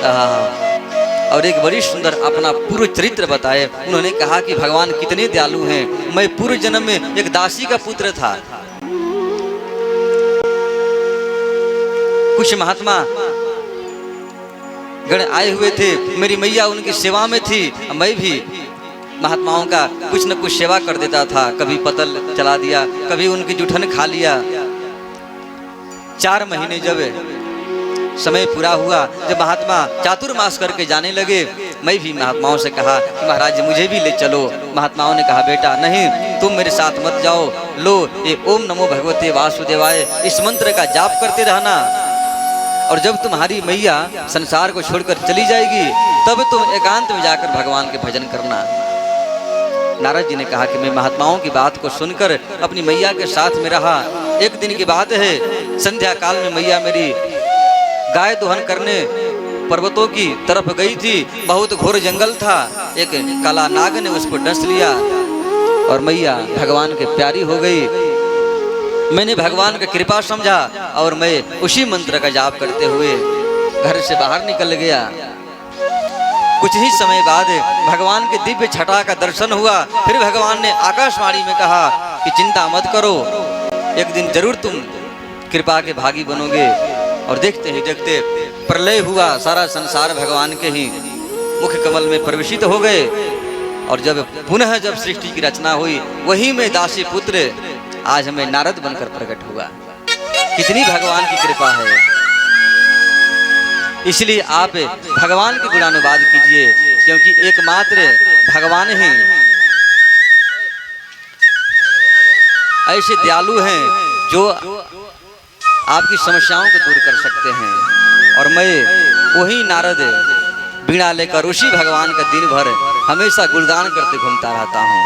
और एक बड़ी सुंदर अपना पूर्व चरित्र बताए। उन्होंने कहा कि भगवान कितने दयालु हैं। मैं पूर्व जन्म में एक दासी का पुत्र था। कुछ महात्मा गण आए हुए थे, मेरी मैया उनकी सेवा में थी। मैं भी महात्माओं का कुछ न कुछ सेवा कर देता था। कभी पतल चला दिया, कभी उनकी जुठन खा लिया। 4 महीने जब समय पूरा हुआ, जब महात्मा चातुर्मास करके जाने लगे, मैं भी महात्माओं से कहा कि महाराज मुझे भी ले चलो। महात्माओं ने कहा बेटा नहीं, तुम मेरे साथ मत जाओ। लो ये ओम नमो भगवते वासुदेवाय इस मंत्र का जाप करते रहना, और जब तुम्हारी मैया संसार को छोड़कर चली जाएगी तब तुम एकांत में जाकर भगवान के भजन करना। नारद जी ने कहा कि मैं महात्माओं की बात को सुनकर अपनी मैया के साथ में रहा। एक दिन की बात है, संध्या काल में मैया मेरी गाय दोहन करने पर्वतों की तरफ गई थी। बहुत घोर जंगल था। एक काला नाग ने उसको डस लिया और मैया भगवान के प्यारी हो गई। मैंने भगवान का कृपा समझा और मैं उसी मंत्र का जाप करते हुए घर से बाहर निकल गया। कुछ ही समय बाद भगवान के दिव्य छटा का दर्शन हुआ। फिर भगवान ने आकाशवाणी में कहा कि चिंता मत करो, एक दिन जरूर तुम कृपा के भागी बनोगे। और देखते ही देखते प्रलय हुआ। सारा संसार भगवान के ही मुख कमल में प्रवेशित हो गए। और जब पुनः जब सृष्टि की रचना हुई, वही में दासी पुत्र आज हमें नारद बनकर प्रकट हुआ। कितनी भगवान की कृपा है। इसलिए आप भगवान के गुणानुवाद कीजिए, क्योंकि एकमात्र भगवान ही ऐसे दयालु हैं जो आपकी समस्याओं को दूर कर सकते हैं। और मैं वही नारद बीणा लेकर उसी भगवान का दिन भर हमेशा गुणगान करते घूमता रहता हूँ।